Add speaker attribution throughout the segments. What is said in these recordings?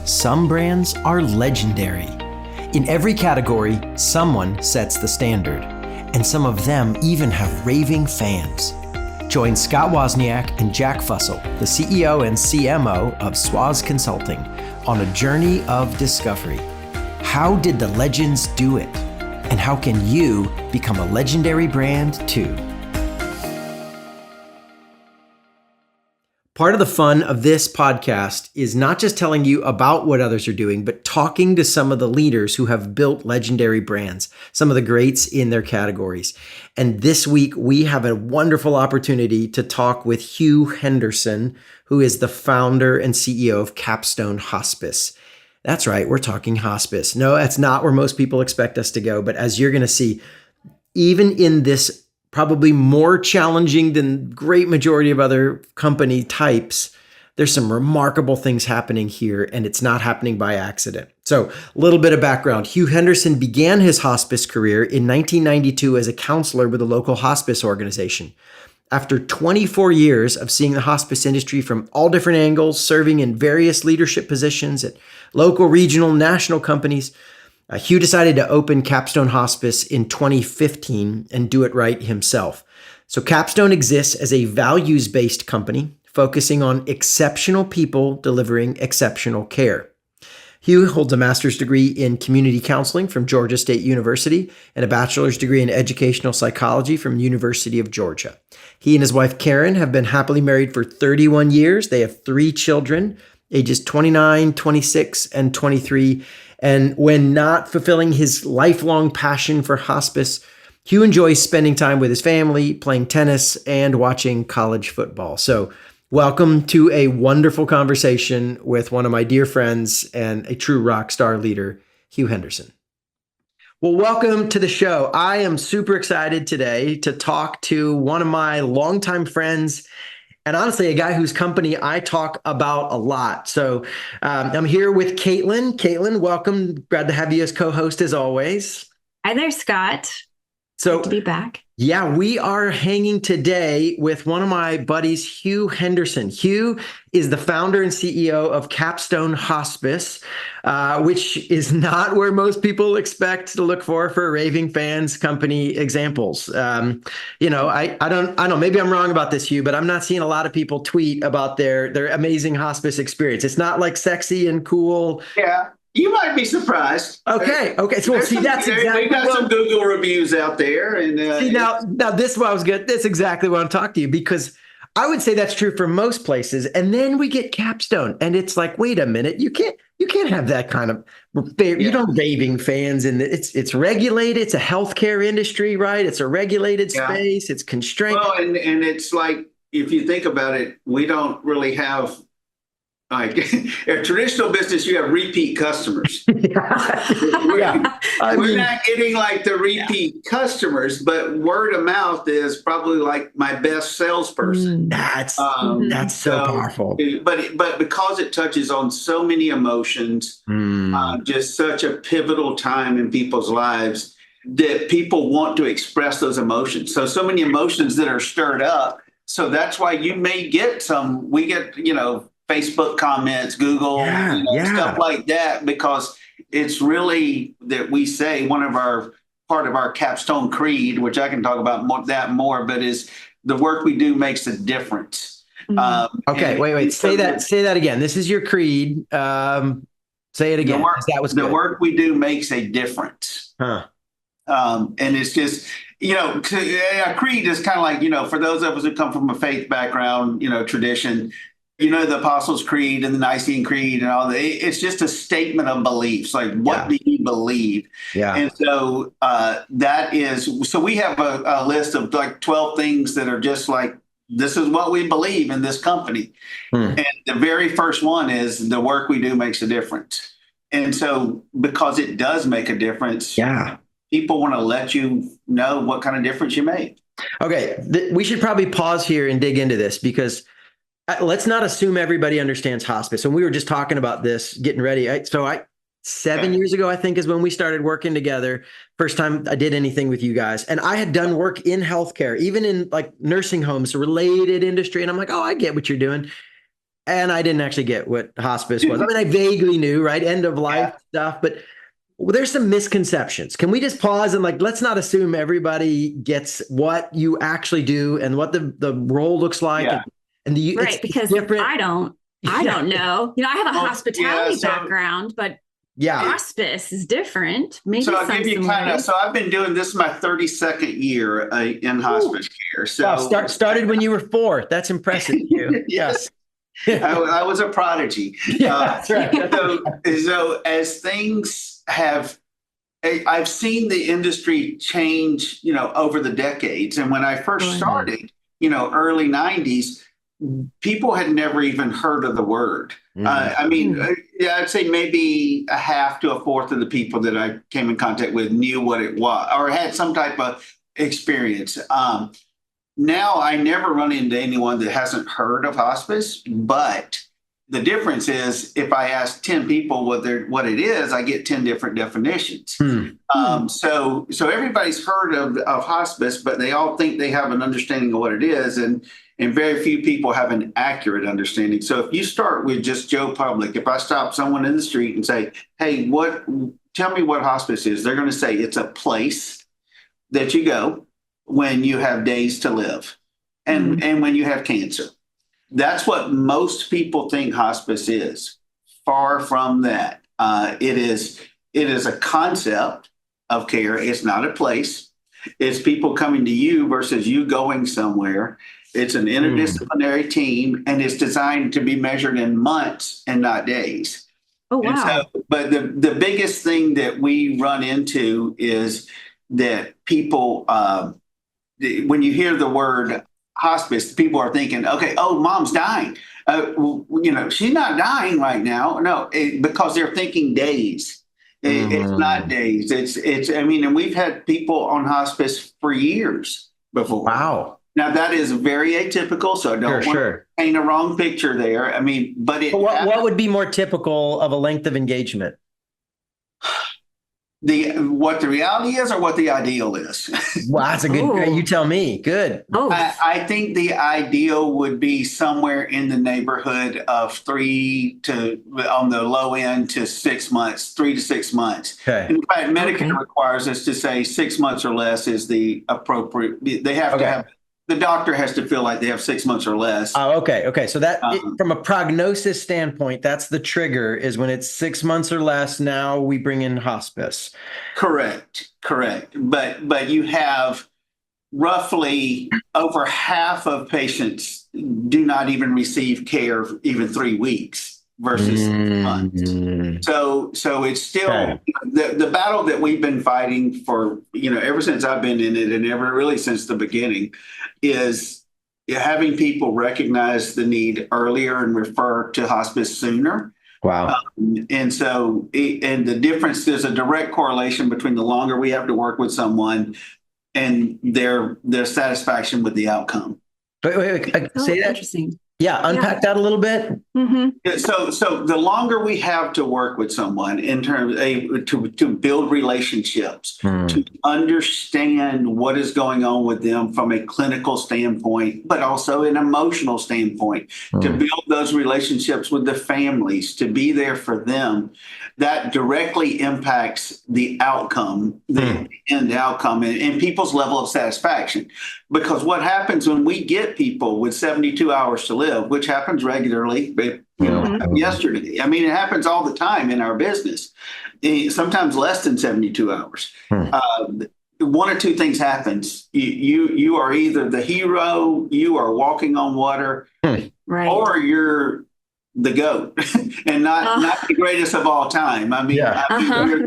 Speaker 1: some brands are legendary. In every category, someone sets the standard, and some of them even have raving fans. Join Scott Wozniak and Jack Fussell, the CEO and CMO of Swaz Consulting, on a journey of discovery. How did the legends do it? And how can you become a legendary brand too? Part of the fun of this podcast is not just telling you about what others are doing, but talking to some of the leaders who have built legendary brands, some of the greats in their categories. And this week, we have a wonderful opportunity to talk with Hugh Henderson, who is the founder and CEO of Capstone Hospice. That's right, we're talking hospice. No, that's not where most people expect us to go. But as you're going to see, even in this probably more challenging than great majority of other company types, there's some remarkable things happening here, and it's not happening by accident. So a little bit of background. Hugh Henderson began his hospice career in 1992 as a counselor with a local hospice organization. After 24 years of seeing the hospice industry from all different angles, serving in various leadership positions at local, regional, national companies, Hugh decided to open Capstone Hospice in 2015 and do it right himself. So Capstone exists as a values-based company focusing on exceptional people delivering exceptional care. Hugh holds a master's degree in community counseling from Georgia State University and a bachelor's degree in educational psychology from University of Georgia. He and his wife Karen have been happily married for 31 years. They have 3 children, ages 29, 26, and 23. And when not fulfilling his lifelong passion for hospice, Hugh enjoys spending time with his family, playing tennis, and watching college football. So welcome to a wonderful conversation with one of my dear friends and a true rock star leader, Hugh Henderson. Well, welcome to the show. I am super excited today to talk to one of my longtime friends, and honestly, a guy whose company I talk about a lot. So I'm here with Caitlin. Caitlin, welcome. Glad to have you as co-host as always.
Speaker 2: Hi there, Scott.
Speaker 1: So
Speaker 2: good to be back.
Speaker 1: Yeah, we are hanging today with one of my buddies, Hugh Henderson. Hugh is the founder and CEO of Capstone Hospice, which is not where most people expect to look for Raving Fans company examples. I don't know, maybe I'm wrong about this, Hugh, but I'm not seeing a lot of people tweet about their amazing hospice experience. It's not like sexy and cool.
Speaker 3: Yeah. You might be surprised.
Speaker 1: Okay. So we'll see. That's exactly.
Speaker 3: We got some Google reviews out there, and
Speaker 1: see now this is what I was good. That's exactly what I'm talking to you, because I would say that's true for most places, and then we get Capstone, and it's like, wait a minute, you can't have that kind of you don't raving fans, and it's regulated. It's a healthcare industry, right? It's a regulated space. It's constrained.
Speaker 3: Well, and it's like, if you think about it, we don't really have. Like a traditional business, you have repeat customers. We're not getting like the repeat customers, but word of mouth is probably like my best salesperson.
Speaker 1: That's so powerful.
Speaker 3: But because it touches on so many emotions, just such a pivotal time in people's lives, that people want to express those emotions. So many emotions that are stirred up. So that's why you may get we get, Facebook comments, Google, stuff like that, because it's really that we say part of our Capstone creed, which I can talk about more, but is the work we do makes a difference.
Speaker 1: Okay, wait, say that again. This is your creed. Say it again.
Speaker 3: The work we do makes a difference.
Speaker 1: Huh.
Speaker 3: And it's just, a creed is kind of like, for those of us who come from a faith background, tradition, the Apostles' Creed and the Nicene Creed and all that. It's just a statement of beliefs. Like, what do you believe?
Speaker 1: Yeah.
Speaker 3: And so so we have a list of like 12 things that are just like, this is what we believe in this company. And the very first one is the work we do makes a difference. And so because it does make a difference, people want to let you know what kind of difference you make. Okay.
Speaker 1: We should probably pause here and dig into this, because let's not assume everybody understands hospice. And we were just talking about this, getting ready. 7 years ago, I think, is when we started working together. First time I did anything with you guys. And I had done work in healthcare, even in like nursing homes, related industry. And I'm like, oh, I get what you're doing. and I didn't actually get what hospice was. I mean, I vaguely knew, right? End of life stuff, but there's some misconceptions. Can we just pause and let's not assume everybody gets what you actually do and what the role looks like.
Speaker 3: Yeah.
Speaker 2: Right, because
Speaker 1: different.
Speaker 2: I don't know. I have a hospitality background, but hospice is different. Maybe
Speaker 3: so I'll give you so I've been doing this my 32nd year in hospice care. So
Speaker 1: started when you were 4. That's impressive. Yes.
Speaker 3: I was a prodigy.
Speaker 1: That's right.
Speaker 3: So as things I've seen the industry change, over the decades. And when I first started, early 90s, people had never even heard of the word. I'd say maybe a half to a fourth of the people that I came in contact with knew what it was or had some type of experience. Now I never run into anyone that hasn't heard of hospice, but the difference is if I ask 10 people what it is, I get 10 different definitions. So everybody's heard of hospice, but they all think they have an understanding of what it is. And very few people have an accurate understanding. So if you start with just Joe Public, if I stop someone in the street and say, hey, tell me what hospice is, they're going to say it's a place that you go when you have days to live and when you have cancer. That's what most people think hospice is. Far from that. It is a concept of care. It's not a place. It's people coming to you versus you going somewhere. It's an interdisciplinary team, and it's designed to be measured in months and not days.
Speaker 2: Oh, wow.
Speaker 3: But the biggest thing that we run into is that people, when you hear the word hospice, people are thinking, okay, mom's dying. She's not dying right now. No, because they're thinking days. It's not days. And we've had people on hospice for years before.
Speaker 1: Wow.
Speaker 3: Now that is very atypical, so I don't want to paint a wrong picture there. But
Speaker 1: what would be more typical of a length of engagement?
Speaker 3: What the reality is or what the ideal is.
Speaker 1: Wow, that's a good, you tell me. Good.
Speaker 3: I think the ideal would be somewhere in the neighborhood of 3 to, on the low end, to 6 months, 3 to 6 months. Okay. In fact, Medicare requires us to say 6 months or less is the appropriate, they have to have, the doctor has to feel like they have 6 months or less.
Speaker 1: Oh, okay. Okay. So that from a prognosis standpoint, that's the trigger, is when it's 6 months or less. Now we bring in hospice.
Speaker 3: Correct. But you have roughly over half of patients do not even receive care even 3 weeks versus 6 months. So it's still the battle that we've been fighting for, ever since I've been in it, and ever really since the beginning, is having people recognize the need earlier and refer to hospice sooner.
Speaker 1: Wow.
Speaker 3: And the difference, there's a direct correlation between the longer we have to work with someone and their satisfaction with the outcome.
Speaker 1: Wait, say that. Interesting. Yeah, unpack that a little bit.
Speaker 3: So the longer we have to work with someone in terms to build relationships, to understand what is going on with them from a clinical standpoint, but also an emotional standpoint, to build those relationships with the families, to be there for them, that directly impacts the outcome, the end outcome, and people's level of satisfaction. Because what happens when we get people with 72 hours to live, which happens regularly, yesterday. It happens all the time in our business, sometimes less than 72 hours. One or two things happens. You are either the hero, you are walking on water, or you're the GOAT and not the greatest of all time. You're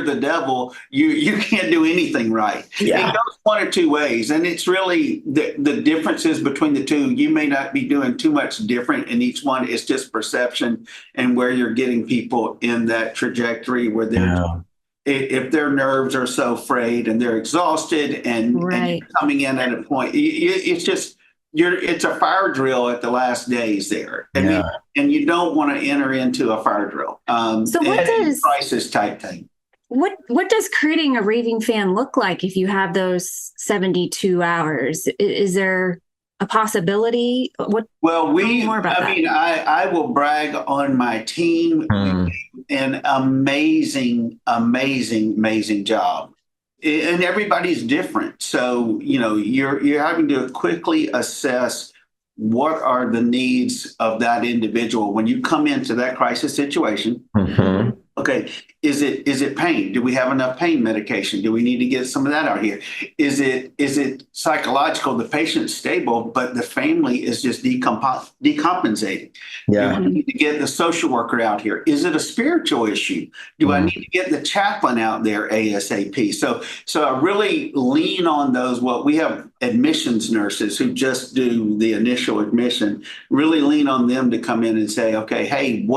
Speaker 3: the devil. You can't do anything right. It goes one or two ways. And it's really the differences between the two. You may not be doing too much different in each one. It's just perception and where you're getting people in that trajectory where they're, if their nerves are so frayed and they're exhausted and you're coming in at a point, it's just, it's a fire drill at the last days there. And you don't want to enter into a fire drill. So what does crisis type thing?
Speaker 2: What does creating a raving fan look like if you have those 72 hours? Is there a possibility?
Speaker 3: Well,
Speaker 2: more about that.
Speaker 3: I will brag on my team. We did an amazing, amazing, amazing job. And everybody's different. So, you're having to quickly assess what are the needs of that individual when you come into that crisis situation.
Speaker 1: Mm-hmm.
Speaker 3: Okay, is it pain? Do we have enough pain medication? Do we need to get some of that out here? Is it psychological? The patient's stable, but the family is just decompensating.
Speaker 1: Yeah.
Speaker 3: Do I need to get the social worker out here? Is it a spiritual issue? Do I need to get the chaplain out there ASAP? So I really lean on those. Well, we have admissions nurses who just do the initial admission, really lean on them to come in and say, okay, hey,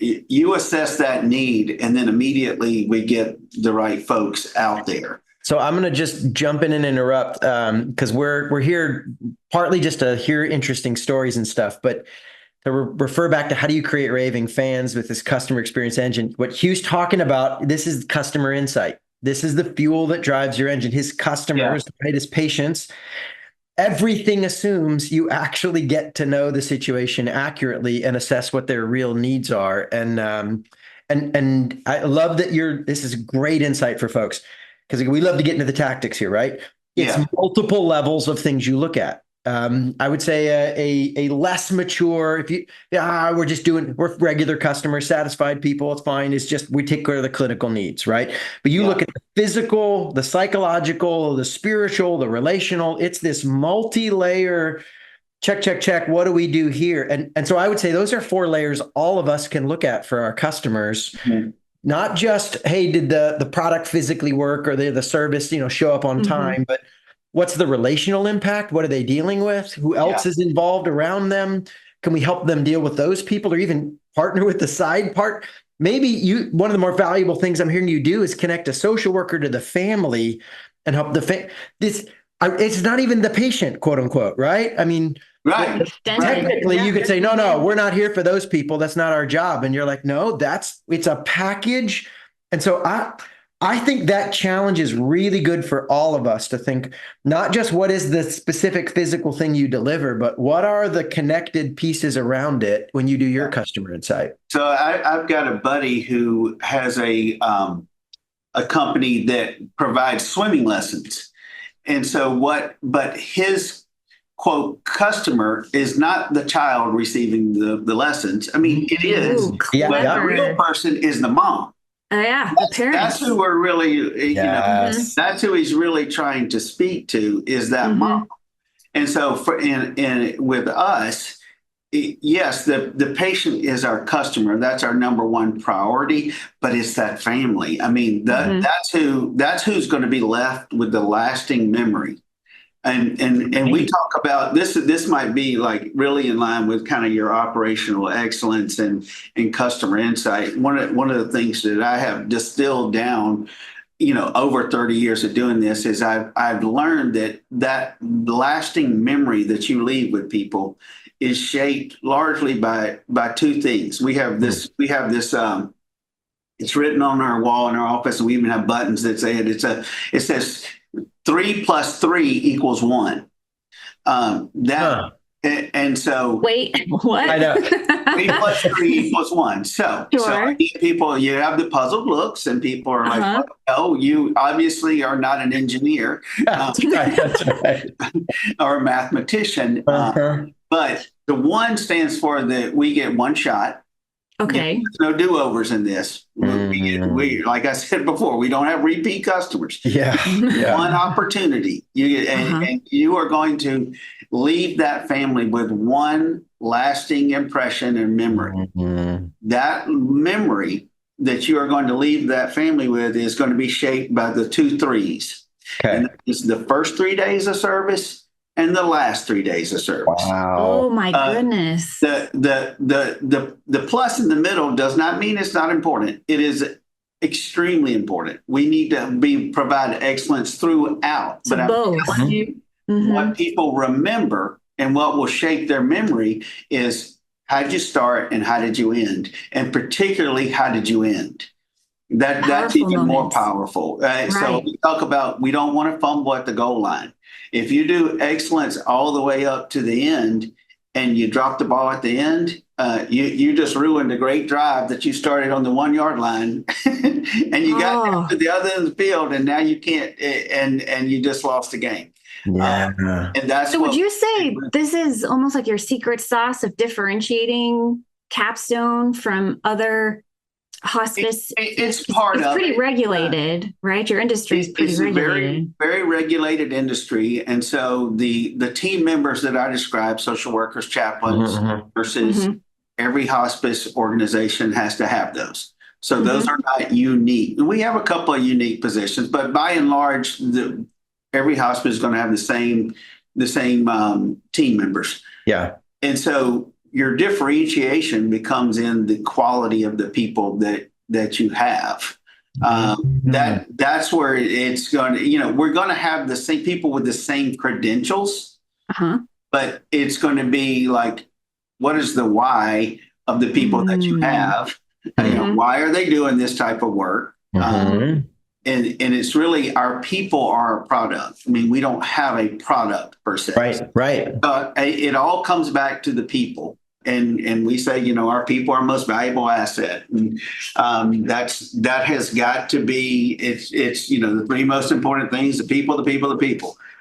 Speaker 3: you assess that need, and then immediately we get the right folks out there.
Speaker 1: So I'm going to just jump in and interrupt because we're here partly just to hear interesting stories and stuff, but to refer back to how do you create raving fans with this customer experience engine? What Hugh's talking about, this is customer insight. This is the fuel that drives your engine. His customers, right, his patients. Everything assumes you actually get to know the situation accurately and assess what their real needs are. And I love that this is great insight for folks because we love to get into the tactics here, right? It's multiple levels of things you look at. I would say a less mature, we're regular customers, satisfied people, it's fine. It's just, we take care of the clinical needs, right? But you look at the physical, the psychological, the spiritual, the relational, it's this multi-layer, check. What do we do here? And so I would say those are 4 layers all of us can look at for our customers. Mm-hmm. Not just, hey, did the product physically work or the service, show up on time, but what's the relational impact? What are they dealing with? Who else is involved around them? Can we help them deal with those people or even partner with the side part? Maybe one of the more valuable things I'm hearing you do is connect a social worker to the family and help it's not even the patient, quote unquote, right? I mean,
Speaker 3: right.
Speaker 1: Technically you could say, no, we're not here for those people. That's not our job. And you're like, no, it's a package. And so I think that challenge is really good for all of us to think, not just what is the specific physical thing you deliver, but what are the connected pieces around it when you do your customer insight?
Speaker 3: So I've got a buddy who has a company that provides swimming lessons. And so but his quote customer is not the child receiving the lessons. I mean, it is, but the real person is the mom.
Speaker 2: The parents.
Speaker 3: That's who we're really, that's who he's really trying to speak to is that mom. And so with us, yes, the patient is our customer. That's our number one priority, but it's that family. I mean, that's who's going to be left with the lasting memory. And we talk about this might be like really in line with kind of your operational excellence and customer insight. One of the things that I have distilled down, over 30 years of doing this is I've learned that lasting memory that you leave with people is shaped largely by 2 things. We have this it's written on our wall in our office, and we even have buttons that say it says 3 + 3 = 1. And so
Speaker 2: wait, what?
Speaker 1: I know.
Speaker 3: 3 + 3 = 1. So people, you have the puzzled looks, and people are like, "Oh, you obviously are not an engineer,
Speaker 1: That's right.
Speaker 3: or a mathematician." But the 1 stands for that we get 1 shot.
Speaker 2: Okay.
Speaker 3: There's no do-overs in this. We like I said before, we don't have repeat customers.
Speaker 1: Yeah.
Speaker 3: 1 opportunity. And you are going to leave that family with 1 lasting impression and memory. That memory that you are going to leave that family with is going to be shaped by the 2 3s. Okay. And it's the first 3 days of service and the last 3 days of service.
Speaker 1: Wow.
Speaker 2: Oh my goodness.
Speaker 3: The plus in the middle does not mean it's not important. It is extremely important. We need to provide excellence throughout.
Speaker 2: So both.
Speaker 3: What people remember and what will shape their memory is how did you start and how did you end? And particularly, how did you end? That's even more powerful. Right? So we talk about we don't want to fumble at the goal line. if you do excellence all the way up to the end and you drop the ball at the end, you just ruined a great drive that you started on the 1 yard line and you got down to the other end of the field and now you can't, and you just lost the game.
Speaker 1: Yeah.
Speaker 3: And that's
Speaker 2: so would you say this is almost like your secret sauce of differentiating Capstone from other hospice?
Speaker 3: It's part of it.
Speaker 2: It's pretty regulated, right? Your industry is pretty regulated.
Speaker 3: It's a very, very regulated industry. And so the team members that I described, social workers, chaplains, nurses, every hospice organization has to have those. So those are not unique. We have a couple of unique positions, but by and large, every hospice is going to have the same team members.
Speaker 1: Yeah.
Speaker 3: And so your differentiation becomes in the quality of the people that you have. That's where it's going to, we're going to have the same people with the same credentials, but it's going to be like, what is the why of the people that you have? Why are they doing this type of work? And it's really, our people are a product. I mean, we don't have a product per se.
Speaker 1: Right.
Speaker 3: It all comes back to the people. And we say, our people are our most valuable asset. And that has got to be, it's the three most important things, the people,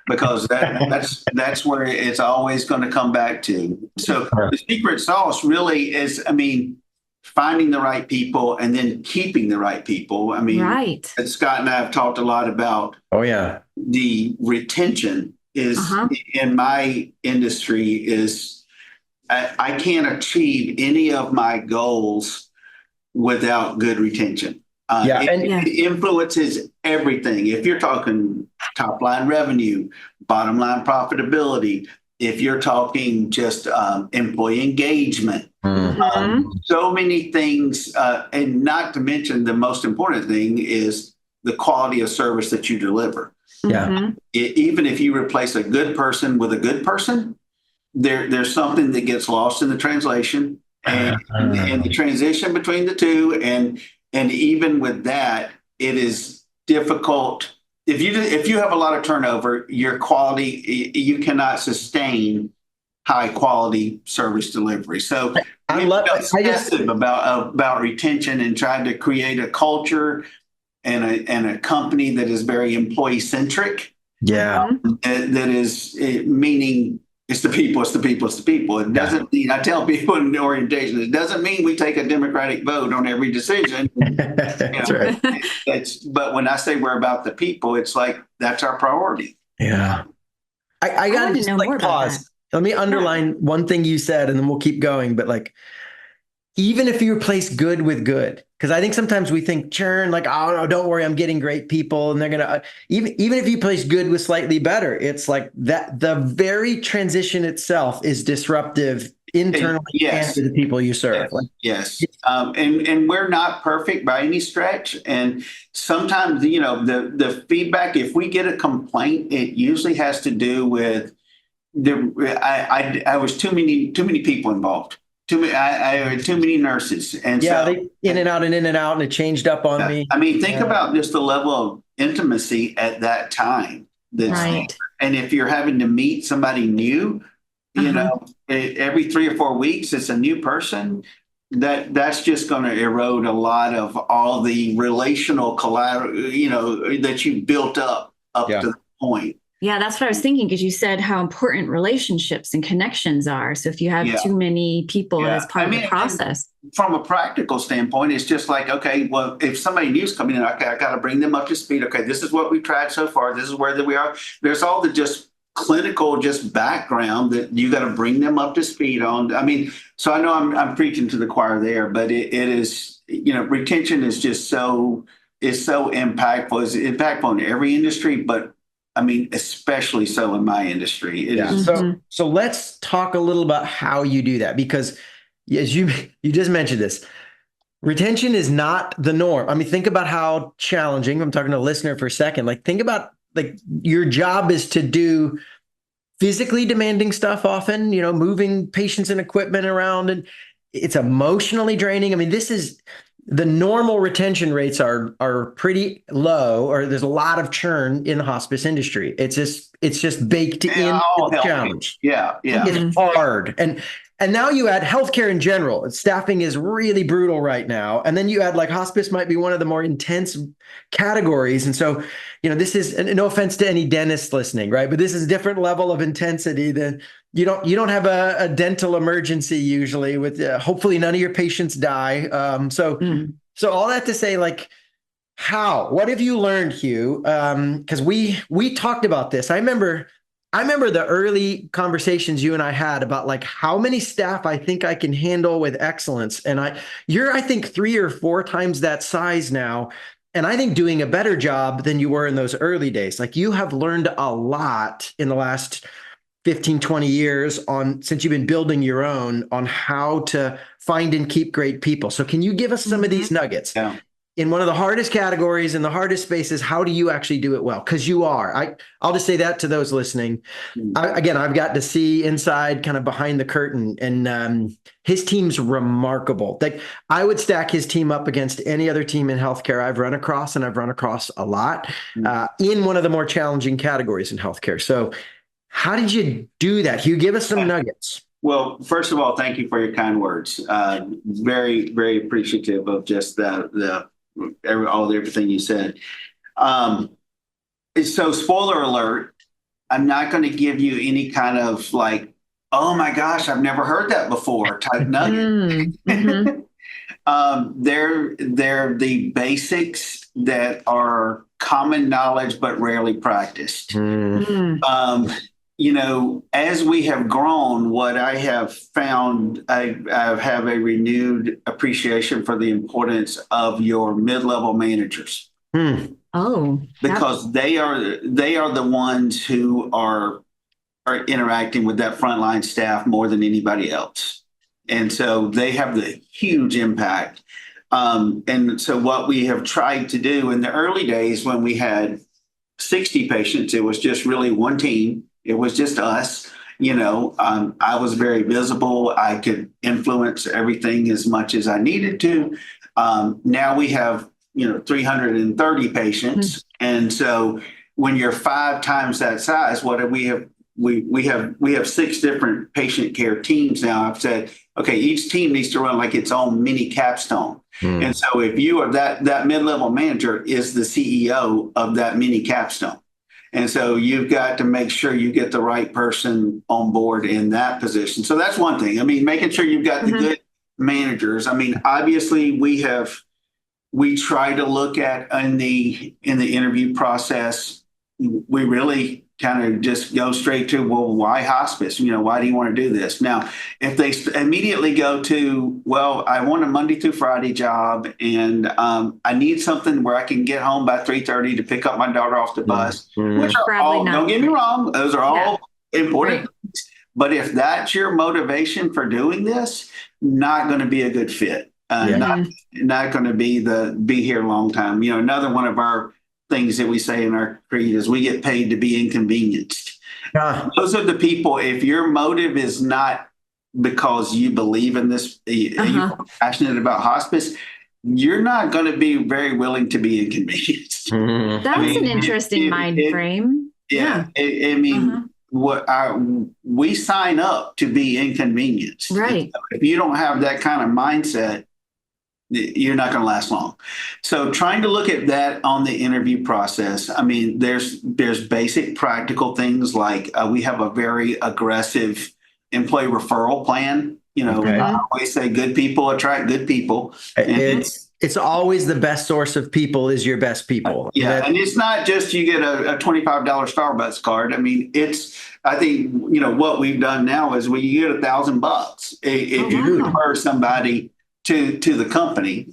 Speaker 3: because that's where it's always going to come back to. So the secret sauce really is, finding the right people and then keeping the right people. Scott and I have talked a lot about the retention is in my industry is I can't achieve any of my goals without good retention. It influences everything. If you're talking top line revenue, bottom line profitability, if you're talking just employee engagement, so many things, and not to mention the most important thing is the quality of service that you deliver. Even if you replace a good person with a good person, there's something that gets lost in the translation and the transition between the two. And even with that, it is difficult. If you have a lot of turnover, your quality, you cannot sustain high quality service delivery. So I'm obsessive about retention and trying to create a culture and a company that is very employee centric. That is meaning it's the people. It doesn't mean, I tell people in orientation, it doesn't mean we take a democratic vote on every decision.
Speaker 1: That's right.
Speaker 3: But when I say we're about the people, it's like, that's our priority.
Speaker 1: Yeah. I got to just pause. Let me underline one thing you said, and then we'll keep going. But even if you replace good with good, because I think sometimes we think churn, oh no, don't worry, I'm getting great people, and they're gonna even if you place good with slightly better, it's like that. The very transition itself is disruptive internally and to the people you serve.
Speaker 3: And we're not perfect by any stretch. And sometimes the feedback, if we get a complaint, it usually has to do with I was too many people involved. I had too many nurses. And
Speaker 1: they in and out, and it changed up on me.
Speaker 3: Think about just the level of intimacy at that time. And if you're having to meet somebody new, every 3 or 4 weeks, it's a new person. That's just going to erode a lot of all the relational collateral, that you built up to the point.
Speaker 2: Yeah, that's what I was thinking, because you said how important relationships and connections are. So if you have too many people as part of the process.
Speaker 3: From a practical standpoint, it's just like, okay, well, if somebody new's coming in, I got to bring them up to speed. Okay, this is what we've tried so far. This is where we are. There's all the just clinical background that you got to bring them up to speed on. So I know I'm preaching to the choir there, but it is, retention is just so impactful. It's impactful in every industry, but especially so in my industry.
Speaker 1: So let's talk a little about how you do that, because as you just mentioned this, retention is not the norm. Think about how challenging, I'm talking to a listener for a second, think about your job is to do physically demanding stuff often, moving patients and equipment around, and it's emotionally draining. the normal retention rates are pretty low, or there's a lot of churn in the hospice industry. It's just baked in the challenge.
Speaker 3: Yeah.
Speaker 1: It's hard. And now you add healthcare in general. Staffing is really brutal right now. And then you add like hospice might be one of the more intense categories. And so, this is, and no offense to any dentists listening, right? But this is a different level of intensity than you don't have a dental emergency usually with hopefully none of your patients die. So all that to say, like, what have you learned, Hugh? Because we talked about this. I remember the early conversations you and I had about like how many staff I think I can handle with excellence. And you're, I think, 3 or 4 times that size now. And I think doing a better job than you were in those early days. Like you have learned a lot in the last 15, 20 years since you've been building your own on how to find and keep great people. So can you give us some of these nuggets?
Speaker 3: Yeah.
Speaker 1: In one of the hardest categories, in the hardest spaces, how do you actually do it well? Because you are. I'll just say that to those listening. I've got to see inside, kind of behind the curtain, and his team's remarkable. Like I would stack his team up against any other team in healthcare I've run across, and I've run across a lot in one of the more challenging categories in healthcare. So how did you do that? Hugh, give us some nuggets.
Speaker 3: Well, first of all, thank you for your kind words. Very, very appreciative of just everything you said. So spoiler alert, I'm not going to give you any kind of like, oh my gosh, I've never heard that before type nugget. They're the basics that are common knowledge but rarely practiced. As we have grown, what I have found, I have a renewed appreciation for the importance of your mid-level managers. Because they are the ones who are interacting with that frontline staff more than anybody else. And so they have the huge impact. And so what we have tried to do in the early days when we had 60 patients, it was just really one team. It was just us. I was very visible. I could influence everything as much as I needed to. Now we have, 330 patients. And so when you're 5 times that size, what do we have? We have 6 different patient care teams now. I've said, okay, each team needs to run like its own mini capstone. And so if you are that mid-level manager is the CEO of that mini capstone. And so you've got to make sure you get the right person on board in that position. So that's one thing. I mean, making sure you've got the good managers. I mean, obviously we try to look at in the interview process, we really kind of just go straight to, well, why hospice? Why do you want to do this? Now, if they immediately go to, well, I want a Monday through Friday job, and I need something where I can get home by 3:30 to pick up my daughter off the bus, which are all, don't get me wrong, those are all important. Right. But if that's your motivation for doing this, not going to be a good fit. Not going to be here a long time. Another one of our things that we say in our creed is we get paid to be inconvenienced. Those are the people, if your motive is not because you believe in this, you're passionate about hospice, you're not going to be very willing to be inconvenienced.
Speaker 2: That's an interesting mind frame.
Speaker 3: Yeah. We sign up to be inconvenienced.
Speaker 2: Right.
Speaker 3: If you don't have that kind of mindset, you're not going to last long. So trying to look at that on the interview process, I mean, there's basic practical things like we have a very aggressive employee referral plan. I always say good people attract good people.
Speaker 1: It's always the best source of people is your best people.
Speaker 3: And it's not just you get a $25 Starbucks card. I mean, I think, what we've done now is you get $1,000 if you refer somebody to the company.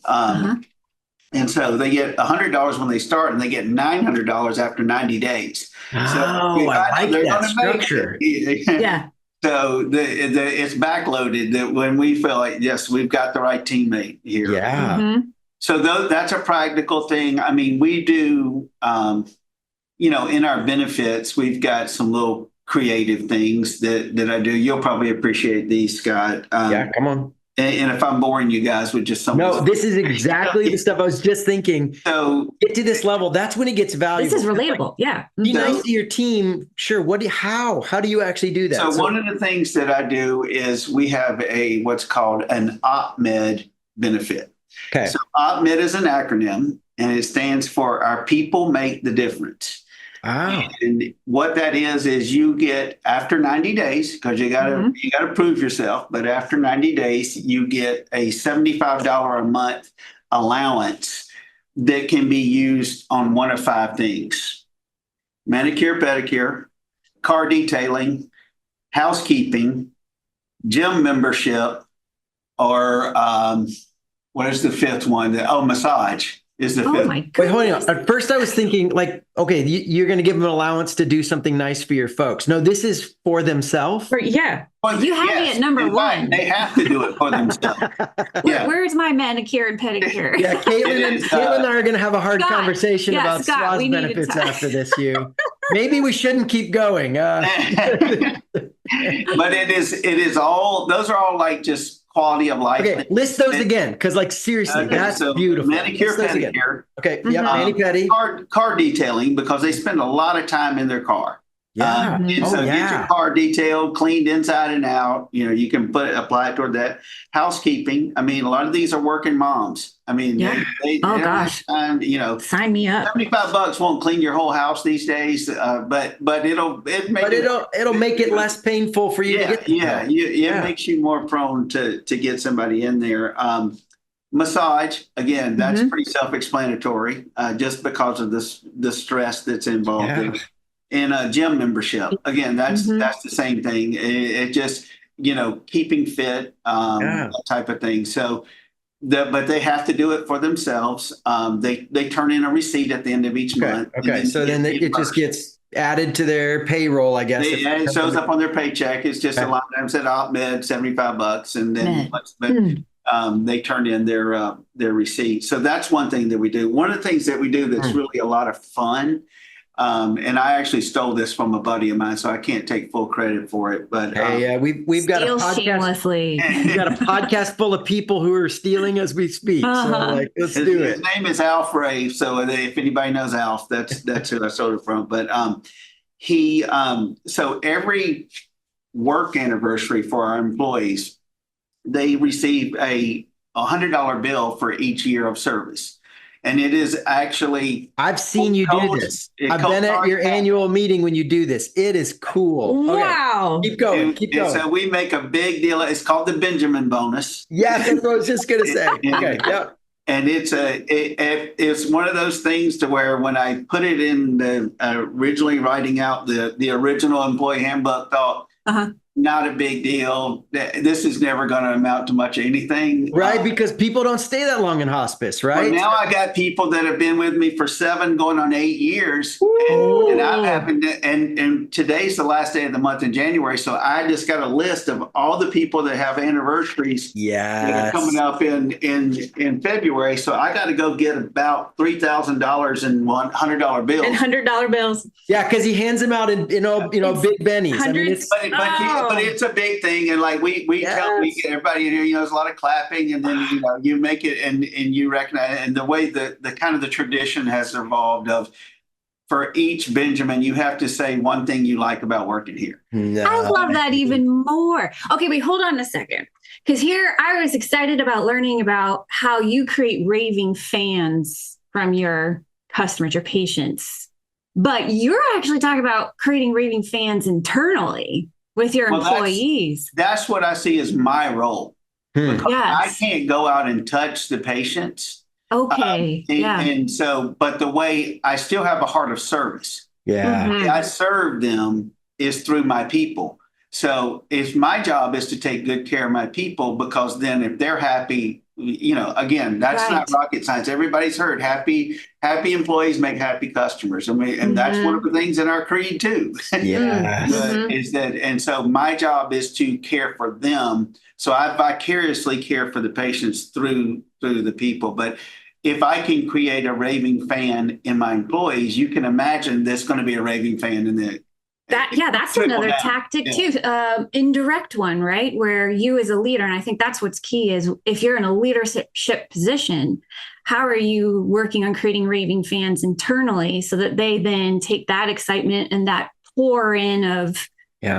Speaker 3: And so they get $100 when they start, and they get $900 after 90 days.
Speaker 1: I like that structure.
Speaker 2: Yeah.
Speaker 3: So it's backloaded that when we feel like, yes, we've got the right teammate here.
Speaker 1: Yeah.
Speaker 3: So that's a practical thing. I mean, we do, in our benefits, we've got some little creative things that I do. You'll probably appreciate these, Scott.
Speaker 1: Come on.
Speaker 3: And if I'm boring you guys with just some.
Speaker 1: No, this is exactly the stuff I was just thinking.
Speaker 3: So
Speaker 1: get to this level. That's when it gets valuable.
Speaker 2: This is relatable. Yeah.
Speaker 1: Be nice to your team. Sure. How do you actually do that?
Speaker 3: So one of the things that I do is we have what's called an OpMed benefit.
Speaker 1: Okay.
Speaker 3: So OpMed is an acronym, and it stands for Our People Make the Difference.
Speaker 1: Oh.
Speaker 3: And what that is you get after 90 days, because you gotta prove yourself, but after 90 days, you get a $75 a month allowance that can be used on one of 5 things: manicure, pedicure, car detailing, housekeeping, gym membership, or what is the 5th one? Massage is the 5th.
Speaker 2: My
Speaker 1: Wait, hold on. At first I was thinking like, okay, you're going to give them an allowance to do something nice for your folks. No, this is for themselves.
Speaker 2: Yeah.
Speaker 3: Well,
Speaker 2: You have me at number
Speaker 3: in fact,
Speaker 2: 1.
Speaker 3: They have to do it for themselves. Yeah.
Speaker 2: Where's my manicure and pedicure?
Speaker 1: Yeah, Caitlin and I are going to have a hard conversation about
Speaker 2: Scott,
Speaker 1: SWAS benefits after this, Hugh. Maybe we shouldn't keep going.
Speaker 3: But it is all, those are all like just quality of life.
Speaker 1: Okay, list those again, because like seriously, that's beautiful.
Speaker 3: Manicure, pedicure.
Speaker 1: Okay, yeah, mani-pedi.
Speaker 3: Car detailing, because they spend a lot of time in their car.
Speaker 1: Yeah.
Speaker 3: And so get your car detailed, cleaned inside and out. You can apply it toward that. Housekeeping. I mean, a lot of these are working moms. I mean, they
Speaker 2: gosh.
Speaker 3: Time,
Speaker 2: sign me up.
Speaker 3: $75 won't clean your whole house these days, but it'll
Speaker 1: make it less painful for you to get.
Speaker 3: It makes you more prone to get somebody in there. Massage, again, that's pretty self-explanatory, just because of the stress that's involved in it. And gym membership, again, that's the same thing. It just keeping fit, that type of thing. So, but they have to do it for themselves. They turn in a receipt at the end of each month.
Speaker 1: Okay, so then it just gets added to their payroll, I guess.
Speaker 3: It shows up on their paycheck. It's just a line item said OpMed, $75, and then they turn in their receipt. So that's one thing that we do. One of the things that we do that's really a lot of fun. And I actually stole this from a buddy of mine, so I can't take full credit for it. But
Speaker 1: we've got a podcast.
Speaker 2: Shamelessly.
Speaker 1: We've got a podcast full of people who are stealing as we speak. So let's do it.
Speaker 3: His name is Alf Ray. So if anybody knows Alf, that's who I stole it from. But so every work anniversary for our employees, they receive a $100 bill for each year of service. And it is actually.
Speaker 1: I've seen you do this. I've been at your annual meeting when you do this. It is cool.
Speaker 2: Wow.
Speaker 1: Okay. Keep going. Keep going.
Speaker 3: So we make a big deal. It's called the Benjamin bonus.
Speaker 1: Yeah, that's what I was just going to say. Okay. Yeah.
Speaker 3: And it's one of those things to where when I put it in originally writing out the original employee handbook, thought, not a big deal. This is never going to amount to much of anything.
Speaker 1: Right, because people don't stay that long in hospice, right?
Speaker 3: Well, now I got people that have been with me for 7 going on 8 years. And I'm having to, and today's the last day of the month in January. So I just got a list of all the people that have anniversaries that are coming up in February. So I got to go get about $3,000 in $100 bills.
Speaker 2: And $100 bills.
Speaker 1: Yeah, because he hands them out in big bennies. I mean,
Speaker 3: but it's a big thing, and like we tell everybody in here, there's a lot of clapping, and then you make it, and you recognize it. And the way the kind of the tradition has evolved of, for each Benjamin, you have to say one thing you like about working here.
Speaker 1: No.
Speaker 2: I love that even more. Okay, wait, hold on a second, because here I was excited about learning about how you create raving fans from your customers, your patients, but you're actually talking about creating raving fans internally with your employees.
Speaker 3: That's what I see as my role. Because I can't go out and touch the patients.
Speaker 2: Okay.
Speaker 3: And so, but the way I still have a heart of service.
Speaker 1: Yeah.
Speaker 3: The way I serve them is through my people. So if my job is to take good care of my people, because then if they're happy, again, that's not rocket science. Everybody's heard happy employees make happy customers. I mean, and that's one of the things in our creed too.
Speaker 1: Yeah.
Speaker 3: Is that, and so my job is to care for them. So I vicariously care for the patients through the people. But if I can create a raving fan in my employees, you can imagine there's going to be a raving fan
Speaker 2: That's
Speaker 3: Trickle
Speaker 2: another
Speaker 3: down.
Speaker 2: tactic
Speaker 3: Yeah.
Speaker 2: too. Indirect one, right? Where you as a leader, and I think that's what's key is if you're in a leadership position, how are you working on creating raving fans internally so that they then take that excitement and that pour in of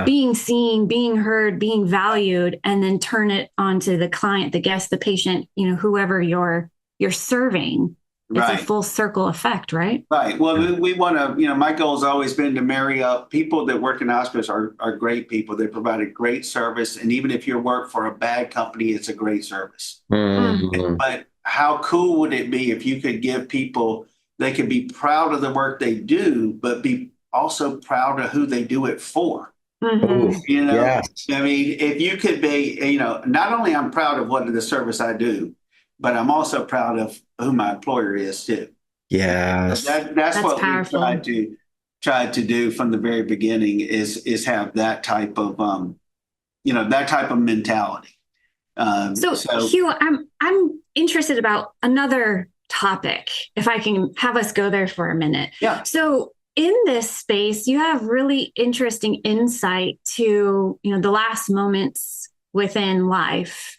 Speaker 2: being seen, being heard, being valued, and then turn it onto the client, the guest, the patient, whoever you're serving. It's a full circle effect, right?
Speaker 3: Right. Well, we want to, my goal has always been to marry up people that work in hospice are great people. They provide a great service. And even if you work for a bad company, it's a great service.
Speaker 1: Mm-hmm.
Speaker 3: But how cool would it be if you could give people, they could be proud of the work they do, but be also proud of who they do it for.
Speaker 2: Mm-hmm.
Speaker 1: Yes.
Speaker 3: I mean, if you could be, not only I'm proud of what the service I do, but I'm also proud of who my employer is too.
Speaker 1: Yes.
Speaker 3: That's what
Speaker 2: powerful.
Speaker 3: we tried to do from the very beginning is have that type of that type of mentality.
Speaker 2: So Hugh, I'm interested about another topic, if I can have us go there for a minute.
Speaker 3: Yeah.
Speaker 2: So in this space, you have really interesting insight to, the last moments within life.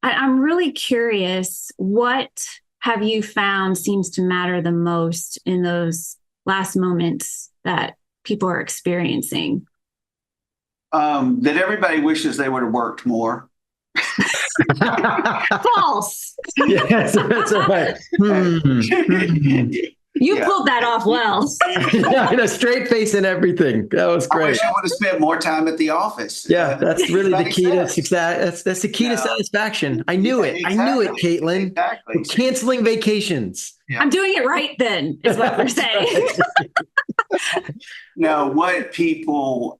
Speaker 2: I'm really curious, what have you found seems to matter the most in those last moments that people are experiencing?
Speaker 3: That everybody wishes they would have worked more.
Speaker 2: False.
Speaker 1: Yes, that's right.
Speaker 2: You pulled that off well.
Speaker 1: In a straight face and everything. That was great.
Speaker 3: I wish I would have spent more time at the office.
Speaker 1: Yeah, that's really the key to success. That's the key to sasatisfaction. I knew it.
Speaker 3: Exactly.
Speaker 1: I knew it, Caitlin.
Speaker 3: Exactly.
Speaker 1: We're canceling vacations.
Speaker 2: Yeah. I'm doing it right then, is what we're saying.
Speaker 3: No, what people,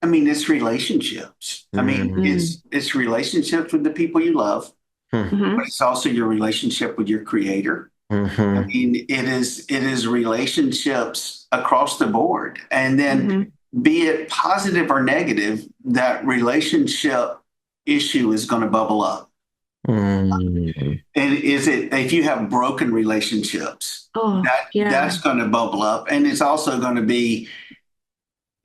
Speaker 3: it's relationships. It's relationships with the people you love, but it's also your relationship with your creator. It is relationships across the board. And then be it positive or negative, that relationship issue is going to bubble up. And if you have broken relationships, that's going to bubble up. And it's also going to be,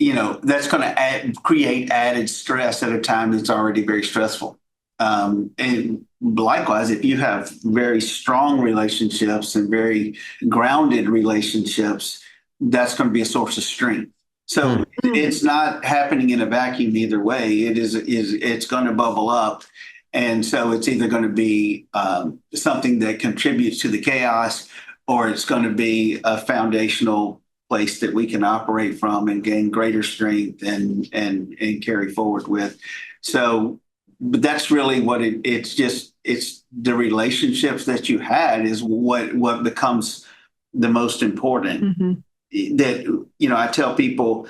Speaker 3: that's going to create added stress at a time that's already very stressful. And likewise, if you have very strong relationships and very grounded relationships, that's going to be a source of strength. So it's not happening in a vacuum either way. It's going to bubble up. And so it's either going to be something that contributes to the chaos, or it's going to be a foundational place that we can operate from and gain greater strength and carry forward with. So, but that's really what it's the relationships that you had is what becomes the most important. That, I tell people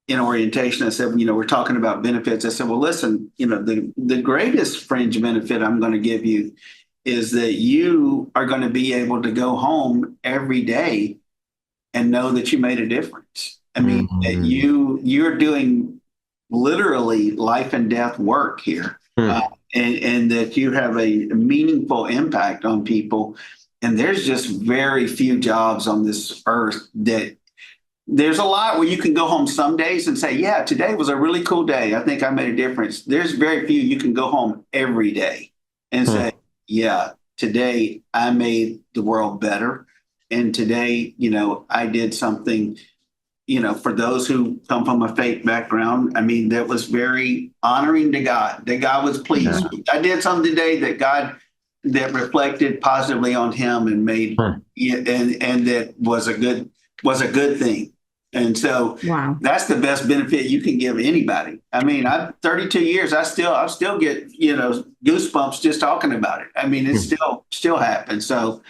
Speaker 3: in orientation, I said, we're talking about benefits. I said, well, listen, the greatest fringe benefit I'm going to give you is that you are going to be able to go home every day and know that you made a difference. That you're doing literally life and death work here, and that you have a meaningful impact on people. And there's just very few jobs on this earth that there's a lot where you can go home some days and say, yeah, today was a really cool day. I think I made a difference. There's very few you can go home every day and say, yeah, today I made the world better. And today, I did something, for those who come from a faith background, that was very honoring to God, that God was pleased. I did something today that reflected positively on him and made, and that was a good thing. And so that's the best benefit you can give anybody. I'm 32 years. I still get, goosebumps just talking about it. It still happens. So,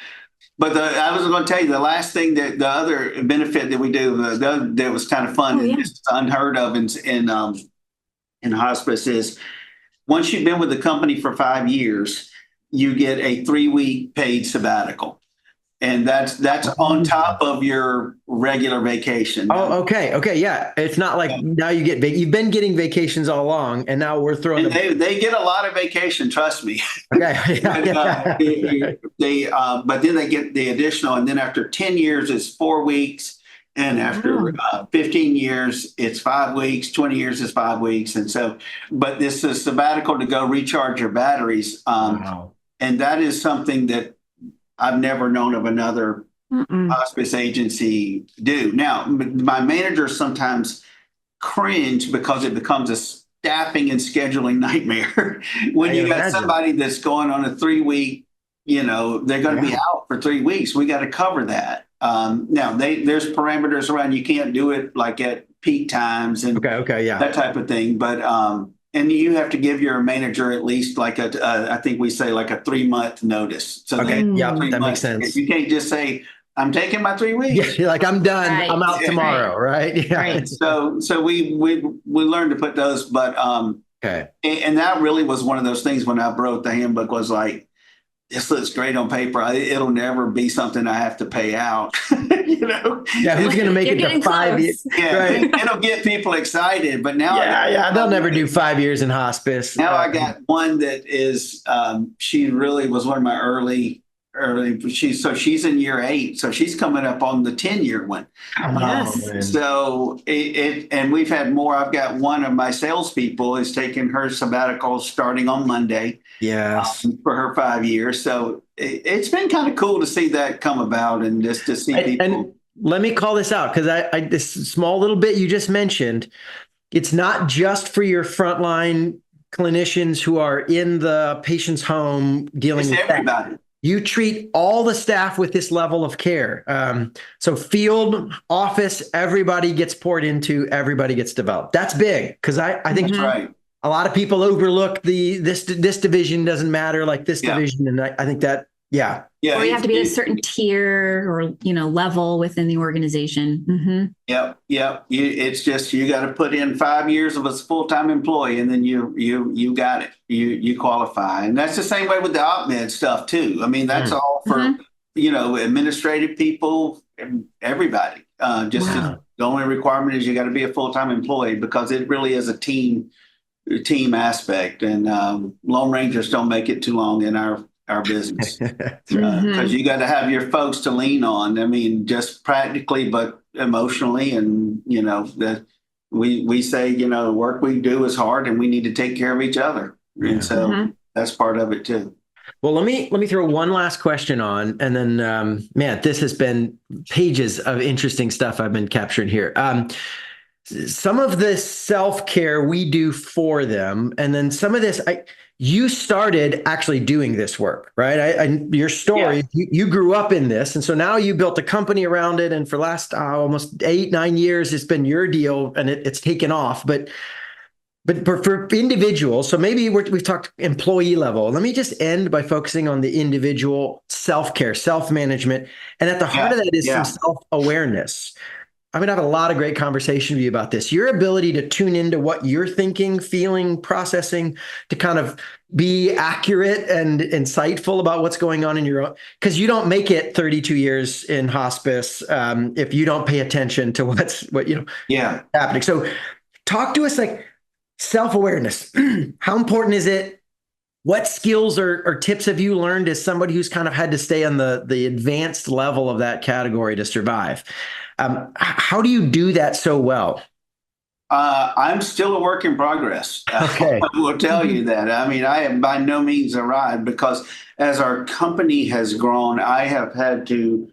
Speaker 3: but I was going to tell you the last thing that the other benefit that we do that was kind of fun and it's unheard of in hospice is once you've been with the company for 5 years, you get a 3-week paid sabbatical. And that's on top of your regular vacation.
Speaker 1: Oh, okay. Okay. Yeah. It's not like now you've been getting vacations all along and now we're throwing
Speaker 3: they get a lot of vacation. Trust me.
Speaker 1: Okay.
Speaker 3: But then they get the additional. And then after 10 years, it's 4 weeks. And after 15 years, it's 5 weeks, 20 years is 5 weeks. And so, but this is sabbatical to go recharge your batteries.
Speaker 1: Wow.
Speaker 3: And that is something that I've never known of another hospice agency do. Now, my managers sometimes cringe because it becomes a staffing and scheduling nightmare. When you got somebody that's going on a 3-week, they're going to be out for 3 weeks. We got to cover that. Now there's parameters around, you can't do it like at peak times and that type of thing. But, and you have to give your manager at least like I think we say like a 3-month notice. So
Speaker 1: that makes sense.
Speaker 3: You can't just say, I'm taking my 3 weeks.
Speaker 1: Yeah, you're like, I'm done. Right. I'm out tomorrow. Right. Yeah.
Speaker 3: Right. So we learned to put those, but, and that really was one of those things when I wrote the handbook was like, this looks great on paper. It'll never be something I have to pay out.
Speaker 1: Yeah, who's going to make it to 5 years?
Speaker 3: Yeah, right. It'll get people excited. But now,
Speaker 1: they'll never do 5 years in hospice.
Speaker 3: Now I got one that is. She really was one of my early. She's in year 8, so she's coming up on the 10-year one. So and we've had more. I've got one of my salespeople is taking her sabbatical starting on Monday.
Speaker 1: Yes,
Speaker 3: for her 5 years. So it's been kind of cool to see that come about and just to see people.
Speaker 1: And let me call this out because I this small little bit you just mentioned. It's not just for your frontline clinicians who are in the patient's home dealing with
Speaker 3: everybody.
Speaker 1: That. You treat all the staff with this level of care. So field, office, everybody gets poured into, everybody gets developed. That's big because I think a lot of people overlook this division doesn't matter like this division. And I think that,
Speaker 2: or you have to be a certain tier or, level within the organization.
Speaker 3: Yep. It's just, you got to put in 5 years of a full-time employee and then you got it. You qualify. And that's the same way with the op med stuff too. I mean, that's all for, administrative people, everybody. The only requirement is you got to be a full-time employee because it really is a team aspect. And Lone Rangers don't make it too long in our business because you got to have your folks to lean on. I mean, just practically, but emotionally. And, that we say, the work we do is hard and we need to take care of each other. And so that's part of it too.
Speaker 1: Well, let me throw one last question on, and then, man, this has been pages of interesting stuff I've been capturing here. Some of this self-care we do for them, and then some of this, you started actually doing this work, right? Your story, you grew up in this, and so now you built a company around it, and for the last almost 8-9 years, it's been your deal, and it's taken off. But for individuals, so maybe we've talked employee level. Let me just end by focusing on the individual self-care, self-management, and at the heart of that is some self-awareness. I'm going to have a lot of great conversation with you about this. Your ability to tune into what you're thinking, feeling, processing, to kind of be accurate and insightful about what's going on in your own, because you don't make it 32 years in hospice if you don't pay attention to what's happening. So talk to us like self-awareness. How important is it? What skills or tips have you learned as somebody who's kind of had to stay on the advanced level of that category to survive? How do you do that so well?
Speaker 3: I'm still a work in progress.
Speaker 1: Okay.
Speaker 3: I will tell you that. I mean, I am by no means arrived because as our company has grown, I've had to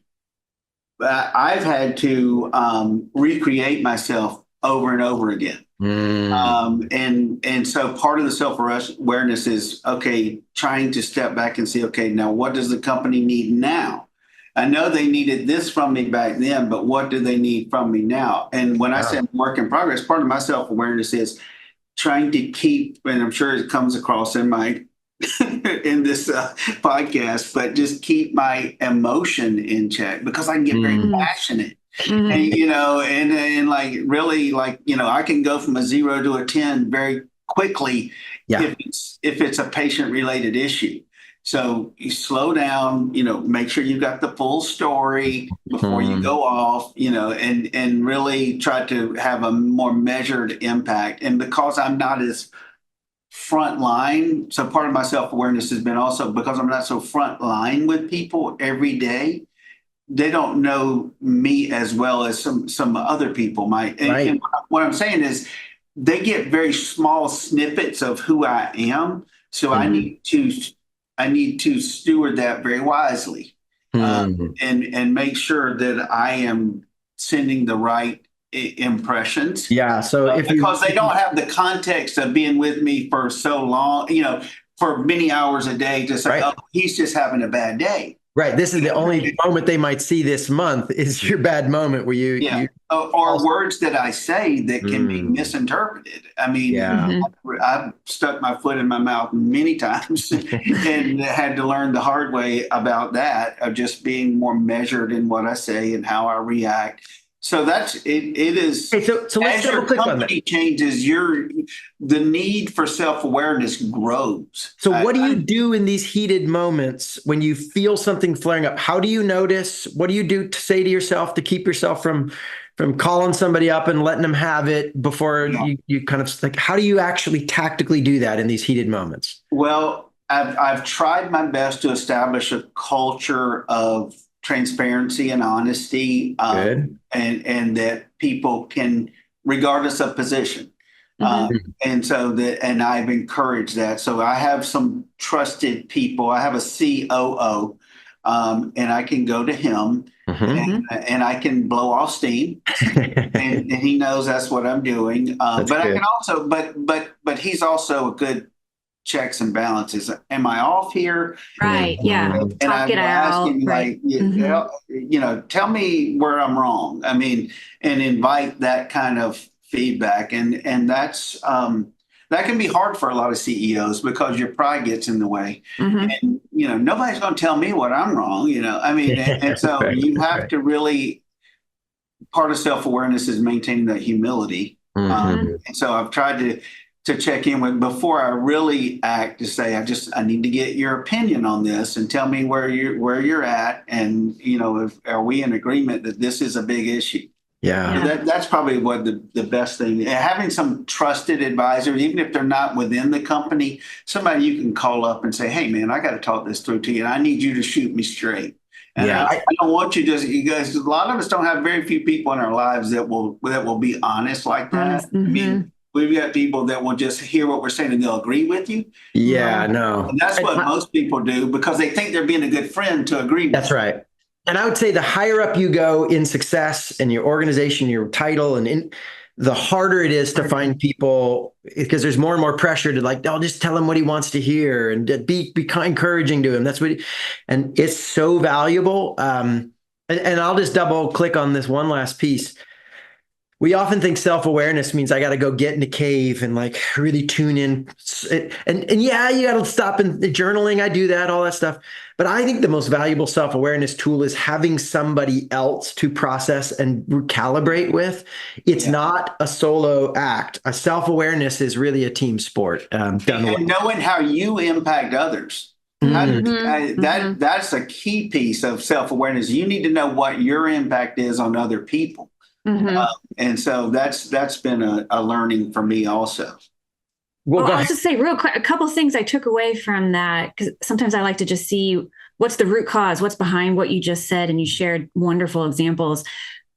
Speaker 3: recreate myself over and over again. And so part of the self-awareness is, trying to step back and see, now what does the company need now? I know they needed this from me back then, but what do they need from me now? And when I say I'm work in progress, part of my self-awareness is trying to keep, and I'm sure it comes across in my in this podcast, but just keep my emotion in check because I can get very passionate. And, and like really I can go from a 0 to a 10 very quickly if it's a patient related issue. So you slow down, make sure you've got the full story before you go off, and really try to have a more measured impact. And because I'm not as front line, so part of my self-awareness has been also because I'm not so front line with people every day, they don't know me as well as some other people might. And what I'm saying is they get very small snippets of who I am. So I need to steward that very wisely, and make sure that I am sending the right impressions.
Speaker 1: Yeah. So
Speaker 3: because they don't have the context of being with me for so long, for many hours a day to say, oh, he's just having a bad day.
Speaker 1: Right. This is the only moment they might see this month is your bad moment where you
Speaker 3: or words that I say that can be misinterpreted. I mean, I've stuck my foot in my mouth many times and had to learn the hard way about that, of just being more measured in what I say and how I react. So that's it. It is.
Speaker 1: Hey, so let's
Speaker 3: as your
Speaker 1: double-click on
Speaker 3: company
Speaker 1: that.
Speaker 3: changes, the need for self-awareness grows.
Speaker 1: So what do you do in these heated moments when you feel something flaring up? How do you notice? What do you do to say to yourself to keep yourself from calling somebody up and letting them have it before you kind of like? How do you actually tactically do that in these heated moments?
Speaker 3: Well, I've tried my best to establish a culture of transparency and honesty, and that people can, regardless of position. And I've encouraged that. So I have some trusted people. I have a COO, and I can go to him and I can blow off steam, and he knows that's what I'm doing. But good. I can also, but he's also a good checks and balances. Am I off here?
Speaker 2: Right. Yeah.
Speaker 3: And talk it out. Right. Like, tell me where I'm wrong. I mean, and invite that kind of feedback. And that's, that can be hard for a lot of CEOs because your pride gets in the way. And, nobody's going to tell me what I'm wrong, I mean, and so you have to really, part of self-awareness is maintaining that humility. And so I've tried to check in with before I really act, to say, I need to get your opinion on this and tell me where you're at. And, are we in agreement that this is a big issue? Yeah. That's probably what the best thing, having some trusted advisor, even if they're not within the company, somebody you can call up and say, hey man, I got to talk this through to you. And I need you to shoot me straight. And I don't want you guys, a lot of us don't have very few people in our lives that will be honest like that. I mean, we've got people that will just hear what we're saying and they'll agree with you.
Speaker 1: Yeah, no.
Speaker 3: And that's what most people do because they think they're being a good friend to agree with.
Speaker 1: That's right. And I would say the higher up you go in success and your organization, your title, and the harder it is to find people, because there's more and more pressure to I'll just tell him what he wants to hear and be encouraging to him. That's what, and it's so valuable. And I'll just double click on this one last piece. We often think self-awareness means I got to go get in a cave and really tune in. And you got to stop and journaling. I do that, all that stuff. But I think the most valuable self-awareness tool is having somebody else to process and recalibrate with. It's not a solo act. A self-awareness is really a team sport.
Speaker 3: And knowing how you impact others. That's a key piece of self-awareness. You need to know what your impact is on other people. And so that's been a learning for me also.
Speaker 2: Well, I'll just say real quick, a couple of things I took away from that, because sometimes I like to just see what's the root cause, what's behind what you just said, and you shared wonderful examples.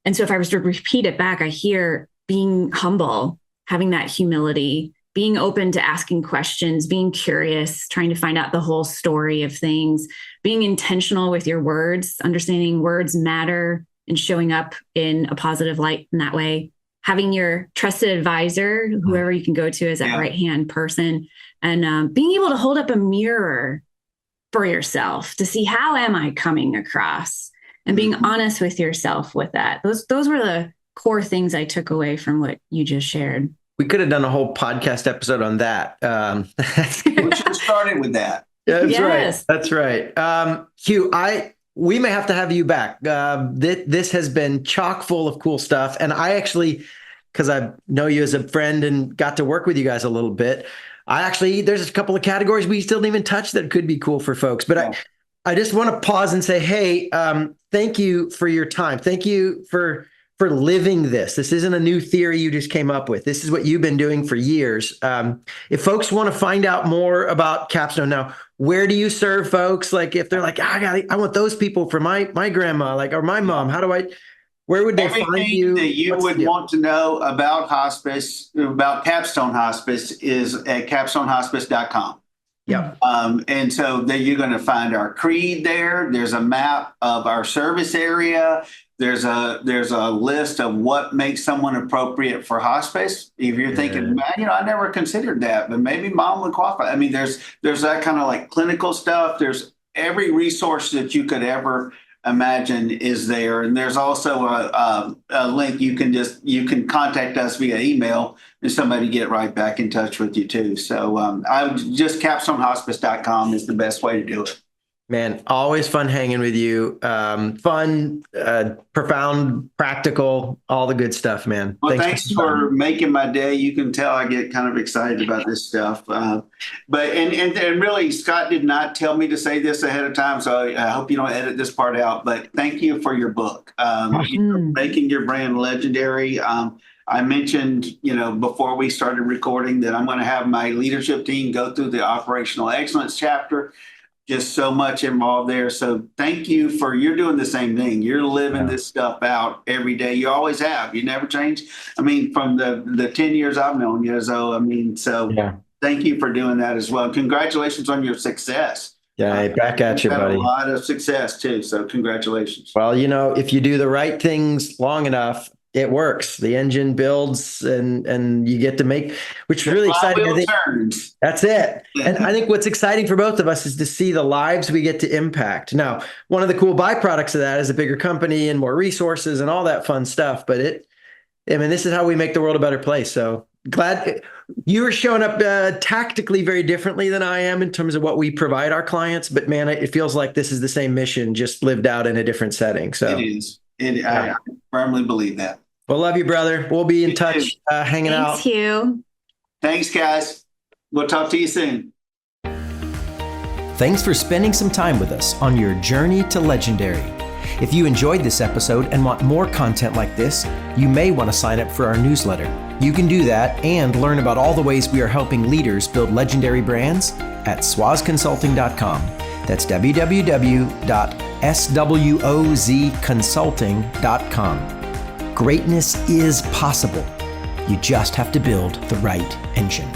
Speaker 2: And so if I was to repeat it back, I hear being humble, having that humility, being open to asking questions, being curious, trying to find out the whole story of things, being intentional with your words, understanding words matter, and showing up in a positive light in that way, having your trusted advisor, whoever you can go to as that right-hand person, and being able to hold up a mirror for yourself to see how am I coming across, and being honest with yourself with that. Those were the core things I took away from what you just shared.
Speaker 1: We could have done a whole podcast episode on that.
Speaker 3: We should have started with that.
Speaker 1: That's right. That's right. Hugh, we may have to have you back. This has been chock full of cool stuff. And I actually, because I know you as a friend and got to work with you guys a little bit, there's a couple of categories we still didn't even touch that could be cool for folks. But I just want to pause and say, hey, thank you for your time. Thank you for for living this. This isn't a new theory you just came up with. This is what you've been doing for years. If folks want to find out more about Capstone now, where do you serve folks? Like if they're like, I want those people for my grandma, like, or my mom, where would they find you?
Speaker 3: Everything that you would want to know about hospice, about Capstone Hospice, is at capstonehospice.com.
Speaker 1: Yeah.
Speaker 3: And so there you're going to find our creed there. There's a map of our service area. There's a list of what makes someone appropriate for hospice. If you're thinking, man, I never considered that, but maybe mom would qualify. I mean, there's that kind of like clinical stuff. There's every resource that you could ever imagine is there. And there's also a link. You can contact us via email and somebody get right back in touch with you too. So just capstonehospice.com is the best way to do it.
Speaker 1: Man, always fun hanging with you. Fun, profound, practical, all the good stuff, man.
Speaker 3: Well, thanks for making my day. You can tell I get kind of excited about this stuff. But really, Scott did not tell me to say this ahead of time, so I hope you don't edit this part out. But thank you for your book, making your brand legendary. I mentioned, before we started recording that I'm going to have my leadership team go through the operational excellence chapter. Just so much involved there. So thank you you're doing the same thing. You're living this stuff out every day. You always have. You never change. I mean, from the 10 years I've known you. So thank you for doing that as well. Congratulations on your success.
Speaker 1: Yeah, back at you, buddy.
Speaker 3: A lot of success too. So congratulations.
Speaker 1: Well, if you do the right things long enough, it works. The engine builds and you get to make, which is really exciting. I think
Speaker 3: turns.
Speaker 1: That's it. And I think what's exciting for both of us is to see the lives we get to impact. Now, one of the cool byproducts of that is a bigger company and more resources and all that fun stuff. But this is how we make the world a better place. So glad you are showing up tactically very differently than I am in terms of what we provide our clients. But man, it feels like this is the same mission, just lived out in a different setting. So
Speaker 3: it is. I firmly believe that.
Speaker 1: Well, love you, brother. We'll be in touch, hanging out.
Speaker 2: Thanks, Hugh.
Speaker 3: Thanks, guys. We'll talk to you soon.
Speaker 1: Thanks for spending some time with us on your journey to legendary. If you enjoyed this episode and want more content like this, you may want to sign up for our newsletter. You can do that and learn about all the ways we are helping leaders build legendary brands at swazconsulting.com. That's www.swozconsulting.com. Greatness is possible. You just have to build the right engine.